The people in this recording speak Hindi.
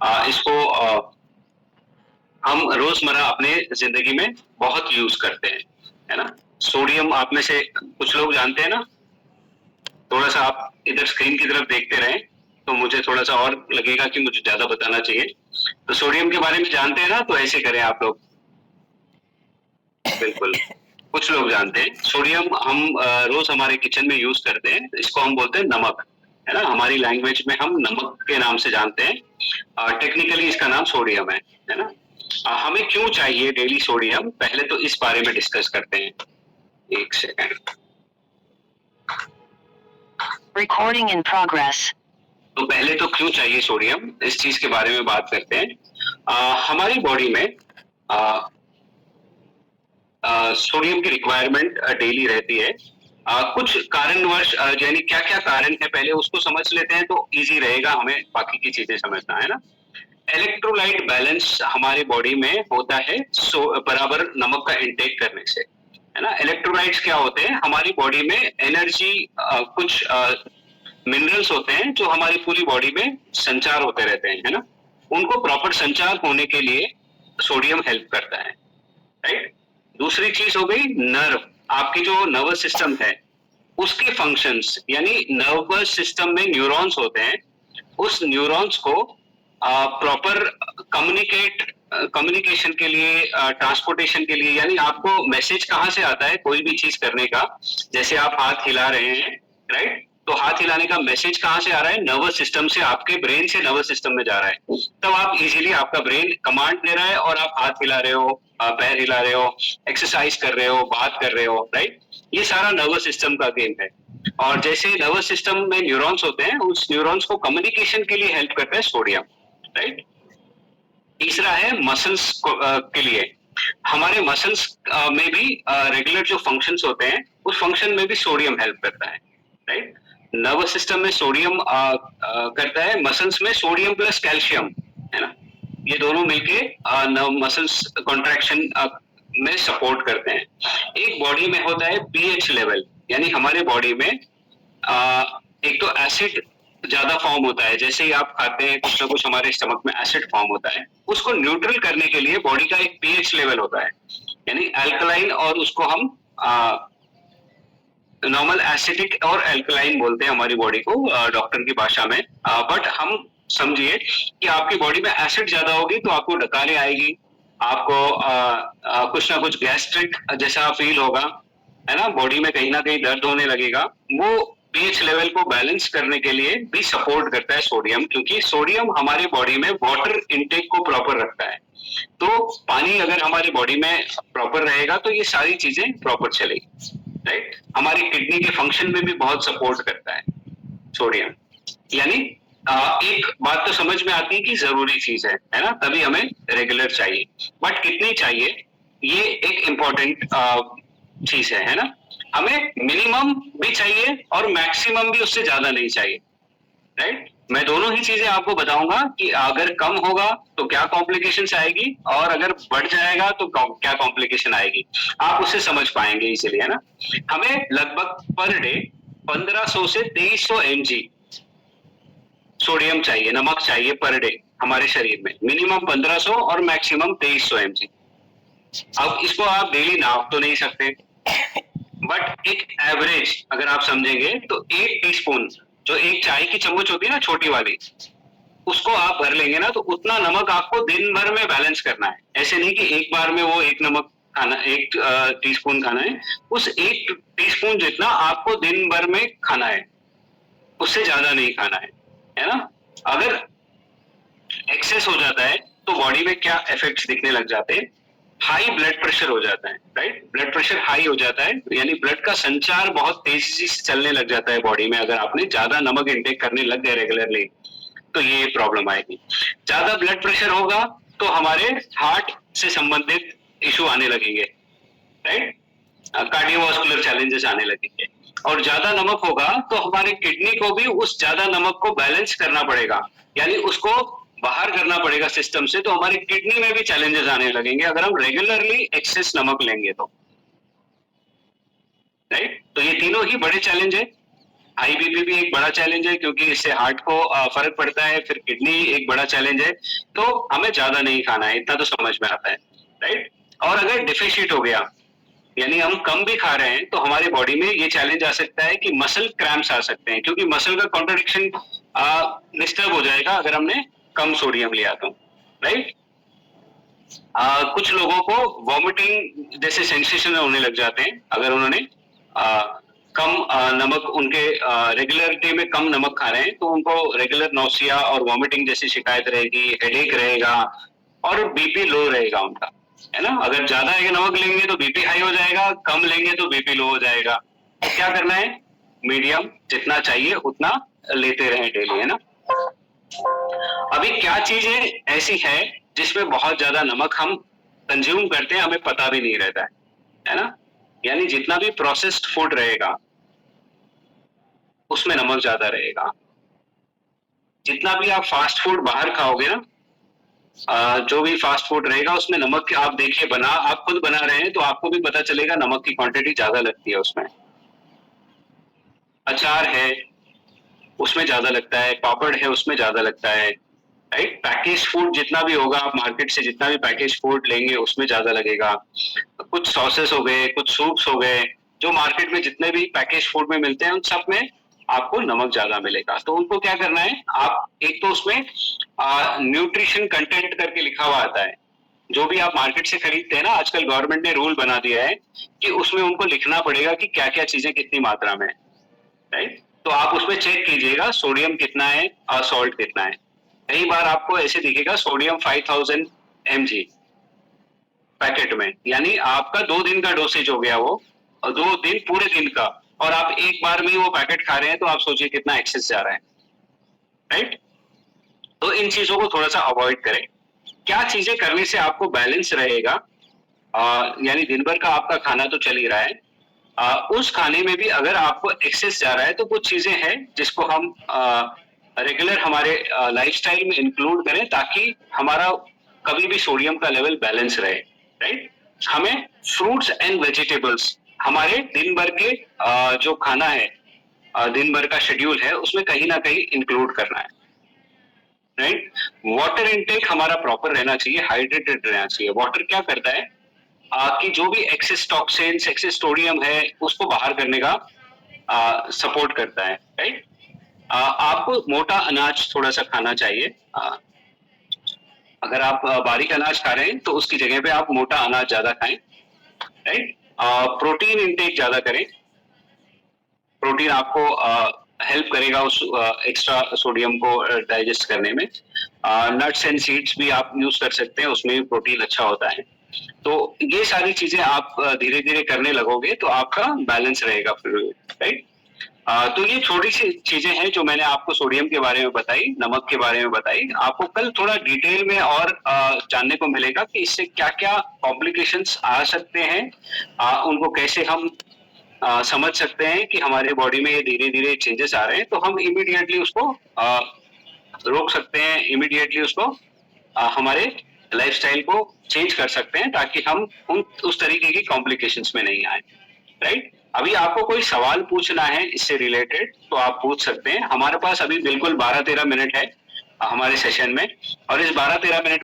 इसको हम रोजमर्रा अपने जिंदगी में बहुत यूज करते हैं, है ना। सोडियम आप में से कुछ लोग जानते हैं ना। थोड़ा सा आप इधर स्क्रीन की तरफ देखते रहें तो मुझे थोड़ा सा और लगेगा कि मुझे ज्यादा बताना चाहिए। तो सोडियम के बारे में जानते हैं ना, तो ऐसे करें आप लोग। बिल्कुल, कुछ लोग जानते हैं। सोडियम हम रोज हमारे किचन में यूज करते हैं, इसको हम बोलते हैं नमक, है ना। हमारी लैंग्वेज में हम नमक के नाम से जानते हैं, टेक्निकली इसका नाम सोडियम है ना। हमें क्यों चाहिए डेली सोडियम, पहले तो इस बारे में डिस्कस करते हैं। एक सेकंड। Recording in progress. तो पहले तो क्यों चाहिए सोडियम, इस चीज के बारे में बात करते हैं। हमारी बॉडी में सोडियम की रिक्वायरमेंट डेली रहती है। कुछ कारणवश यानी क्या क्या कारण है पहले उसको समझ लेते हैं तो इजी रहेगा हमें बाकी की चीजें समझना, है ना। इलेक्ट्रोलाइट बैलेंस हमारे बॉडी में होता है बराबर नमक का इंटेक करने से, है ना। इलेक्ट्रोलाइट्स क्या होते हैं, हमारी बॉडी में एनर्जी कुछ मिनरल्स होते हैं जो हमारी पूरी बॉडी में संचार होते रहते हैं, है ना। उनको प्रॉपर संचार होने के लिए सोडियम हेल्प करता है, राइट। दूसरी चीज हो गई नर्व, आपकी जो नर्वस सिस्टम है उसके फंक्शंस, यानी नर्वस सिस्टम में न्यूरॉन्स होते हैं, उस न्यूरॉन्स को प्रॉपर कम्युनिकेशन के लिए, ट्रांसपोर्टेशन के लिए, यानी आपको मैसेज कहाँ से आता है कोई भी चीज करने का, जैसे आप हाथ हिला रहे हैं, राइट। तो हाथ हिलाने का मैसेज कहाँ से आ रहा है, नर्वस सिस्टम से, आपके ब्रेन से नर्वस सिस्टम में जा रहा है। तब आप इजीली, आपका ब्रेन कमांड दे रहा है और आप हाथ हिला रहे हो, पैर हिला रहे हो, एक्सरसाइज कर रहे हो, बात कर रहे हो, राइट। ये सारा नर्वस सिस्टम का गेम है। और जैसे नर्वस सिस्टम में न्यूरॉन्स होते हैं, उस न्यूरॉन्स को कम्युनिकेशन के लिए हेल्प करता है सोडियम, राइट। तीसरा है मसल्स के लिए, हमारे मसल्स में भी रेगुलर जो फंक्शंस होते हैं उस फंक्शन में भी सोडियम हेल्प करता है, राइट। नर्वस सिस्टम में सोडियम करता है, मसल्स में सोडियम प्लस कैल्शियम, है ना। ये दोनों मिलके मसल्स कॉन्ट्रैक्शन में सपोर्ट करते हैं। एक बॉडी में होता है पीएच लेवल, यानी हमारे बॉडी में एक तो एसिड ज्यादा फॉर्म होता है, जैसे ही आप खाते हैं कुछ ना कुछ हमारे स्टमक में एसिड फॉर्म होता है, उसको न्यूट्रल करने के लिए बॉडी का एक पीएच लेवल होता है, यानी अल्कलाइन, और उसको हम नॉर्मल एसिडिक और अल्कलाइन बोलते हैं हमारी बॉडी को डॉक्टर की भाषा में। बट हम समझिए कि आपकी बॉडी में एसिड ज्यादा होगी तो आपको डकारे आएगी, आपको कुछ ना कुछ गैस्ट्रिक जैसा फील होगा, है ना। बॉडी में कहीं ना कहीं दर्द होने लगेगा। वो पीएच लेवल को बैलेंस करने के लिए भी सपोर्ट करता है सोडियम, क्योंकि सोडियम हमारी बॉडी में वाटर इनटेक को प्रॉपर रखता है। तो पानी अगर हमारी बॉडी में प्रॉपर रहेगा तो ये सारी चीजें प्रॉपर चलेगी, राइट। हमारी किडनी के फंक्शन में भी बहुत सपोर्ट करता है सोडियम। यानी एक बात तो समझ में आती है कि जरूरी चीज है ना, तभी हमें रेगुलर चाहिए। बट कितनी चाहिए ये एक इम्पोर्टेंट चीज है ना। हमें मिनिमम भी चाहिए और मैक्सिमम भी उससे ज्यादा नहीं चाहिए, राइट। मैं दोनों ही चीजें आपको बताऊंगा कि अगर कम होगा तो क्या कॉम्प्लिकेशंस आएगी, और अगर बढ़ जाएगा तो क्या कॉम्प्लिकेशन आएगी, आप उससे समझ पाएंगे इसीलिए, है ना। हमें लगभग पर डे 1500 से 2300 mg सोडियम चाहिए, नमक चाहिए पर डे हमारे शरीर में, मिनिमम 1500 और मैक्सिमम 2300 mg। अब इसको आप डेली नाप तो नहीं सकते, बट एक एवरेज अगर आप समझेंगे तो 1 टीस्पून, जो एक चाय की चम्मच होती है ना छोटी वाली, उसको आप भर लेंगे ना, तो उतना नमक आपको दिन भर में बैलेंस करना है। ऐसे नहीं कि एक बार में वो एक नमक खाना, 1 टीस्पून खाना है, उस 1 टीस्पून जितना आपको दिन भर में खाना है, उससे ज्यादा नहीं खाना है ना। अगर एक्सेस हो जाता है तो बॉडी में क्या इफेक्ट्स दिखने लग जाते हैं, हाई ब्लड प्रेशर हो जाता है, राइट। ब्लड प्रेशर हाई हो जाता है, यानी ब्लड का संचार बहुत तेजी से चलने लग जाता है बॉडी में। अगर आपने ज्यादा नमक इंटेक करने लग गए रेगुलरली तो ये प्रॉब्लम आएगी। ज्यादा ब्लड प्रेशर होगा तो हमारे हार्ट से संबंधित इशू आने लगेंगे, राइट। कार्डियोवास्कुलर चैलेंजेस आने लगेंगे। और ज्यादा नमक होगा तो हमारे किडनी को भी उस ज्यादा नमक को बैलेंस करना पड़ेगा, यानी उसको बाहर करना पड़ेगा सिस्टम से, तो हमारी किडनी में भी चैलेंजेस आने लगेंगे अगर हम रेगुलरली एक्सेस नमक लेंगे तो, राइट। तो ये तीनों ही बड़े चैलेंज है। हाई बीपी भी एक बड़ा चैलेंज है क्योंकि इससे हार्ट को फर्क पड़ता है, फिर किडनी एक बड़ा चैलेंज है। तो हमें ज्यादा नहीं खाना है, इतना तो समझ में आता है, राइट। और अगर डिफिशिट हो गया, यानी हम कम भी खा रहे हैं, तो हमारी बॉडी में ये चैलेंज आ सकता है कि मसल क्रैम्प्स आ सकते हैं, क्योंकि मसल का कॉन्ट्रडिक्शन डिस्टर्ब हो जाएगा अगर हमने कम सोडियम लिया तो, राइट। कुछ लोगों को वॉमिटिंग जैसे सेंसेशन होने लग जाते हैं अगर उन्होंने कम नमक, उनके रेगुलरिटी में कम नमक खा रहे हैं, तो उनको रेगुलर नौसिया और वॉमिटिंग जैसी शिकायत रहेगी, हेडेक रहेगा और बीपी लो रहेगा उनका, है ना। अगर ज्यादा नमक लेंगे तो बीपी हाई हो जाएगा, कम लेंगे तो बीपी लो हो जाएगा। तो क्या करना है, मीडियम जितना चाहिए उतना लेते रहें डेली, है ना। अभी क्या चीजें ऐसी है जिसमें बहुत ज्यादा नमक हम कंज्यूम करते हैं, हमें पता भी नहीं रहता है ना। यानी जितना भी प्रोसेस्ड फूड रहेगा उसमें नमक ज्यादा रहेगा। जितना भी आप फास्ट फूड बाहर खाओगे ना, जो भी फास्ट फूड रहेगा उसमें नमक आप देखिए, आप खुद बना रहे हैं तो आपको भी पता चलेगा नमक की क्वांटिटी ज्यादा लगती है उसमें। अचार है उसमें ज्यादा लगता है, पापड़ है उसमें ज्यादा लगता है, राइट। पैकेज फूड जितना भी होगा, आप मार्केट से जितना भी पैकेज फूड लेंगे उसमें ज्यादा लगेगा। कुछ सॉसेस हो गए, कुछ सूप्स हो गए, जो मार्केट में जितने भी पैकेज फूड में मिलते हैं उन सब में आपको नमक ज्यादा मिलेगा। तो उनको क्या करना है, आप एक तो उसमें न्यूट्रिशन कंटेंट करके लिखा हुआ आता है, जो भी आप मार्केट से खरीदते हैं ना, आजकल गवर्नमेंट ने रूल बना दिया है कि उसमें उनको लिखना पड़ेगा कि क्या क्या चीजें कितनी मात्रा में, राइट। तो आप उसमें चेक कीजिएगा सोडियम कितना है और सॉल्ट कितना है। कई बार आपको ऐसे दिखेगा सोडियम 5000 mg पैकेट में, यानी आपका 2 दिन का डोसेज हो गया वो, और 2 दिन पूरे दिन का, और आप एक बार में वो पैकेट खा रहे हैं, तो आप सोचिए कितना एक्सेस जा रहा है, राइट। तो इन चीजों को थोड़ा सा अवॉइड करें। क्या चीजें करने से आपको बैलेंस रहेगा, यानी दिन भर का आपका खाना तो चल ही रहा है, उस खाने में भी अगर आपको एक्सेस जा रहा है, तो कुछ चीजें हैं जिसको हम रेगुलर हमारे लाइफस्टाइल में इंक्लूड करें, ताकि हमारा कभी भी सोडियम का लेवल बैलेंस रहे, राइट। हमें फ्रूट्स एंड वेजिटेबल्स हमारे दिन भर के जो खाना है, दिन भर का शेड्यूल है, उसमें कहीं ना कहीं इंक्लूड करना है, राइट। वाटर इनटेक हमारा प्रॉपर रहना चाहिए, हाइड्रेटेड रहना चाहिए। वाटर क्या करता है कि जो भी एक्सेस टॉक्सिन्स, एक्सेस सोडियम है, उसको बाहर करने का सपोर्ट करता है, राइट। आपको मोटा अनाज थोड़ा सा खाना चाहिए। अगर आप बारीक अनाज खा रहे हैं तो उसकी जगह पे आप मोटा अनाज ज्यादा खाएं, राइट। प्रोटीन इंटेक ज्यादा करें, प्रोटीन आपको हेल्प करेगा उस एक्स्ट्रा सोडियम को डाइजेस्ट करने में। नट्स एंड सीड्स भी आप यूज कर सकते हैं, उसमें भी प्रोटीन अच्छा होता है। तो ये सारी चीजें आप धीरे धीरे करने लगोगे तो आपका बैलेंस रहेगा फिर, राइट। तो ये छोटी सी चीजें हैं जो मैंने आपको सोडियम के बारे में बताई, नमक के बारे में बताई। आपको कल थोड़ा डिटेल में और जानने को मिलेगा कि इससे क्या क्या कॉम्प्लिकेशंस आ सकते हैं, उनको कैसे हम समझ सकते हैं कि हमारे बॉडी में ये धीरे धीरे चेंजेस आ रहे हैं, तो हम इमीडिएटली उसको रोक सकते हैं, इमीडिएटली उसको हमारे लाइफस्टाइल को चेंज कर सकते हैं, ताकि हम उस तरीके की कॉम्प्लिकेशंस में नहीं आए, राइट। अभी आपको कोई सवाल पूछना है इससे रिलेटेड तो आप पूछ सकते हैं। हमारे पास अभी बिल्कुल 12-13 मिनट है हमारे सेशन में, और इस 12-13 मिनट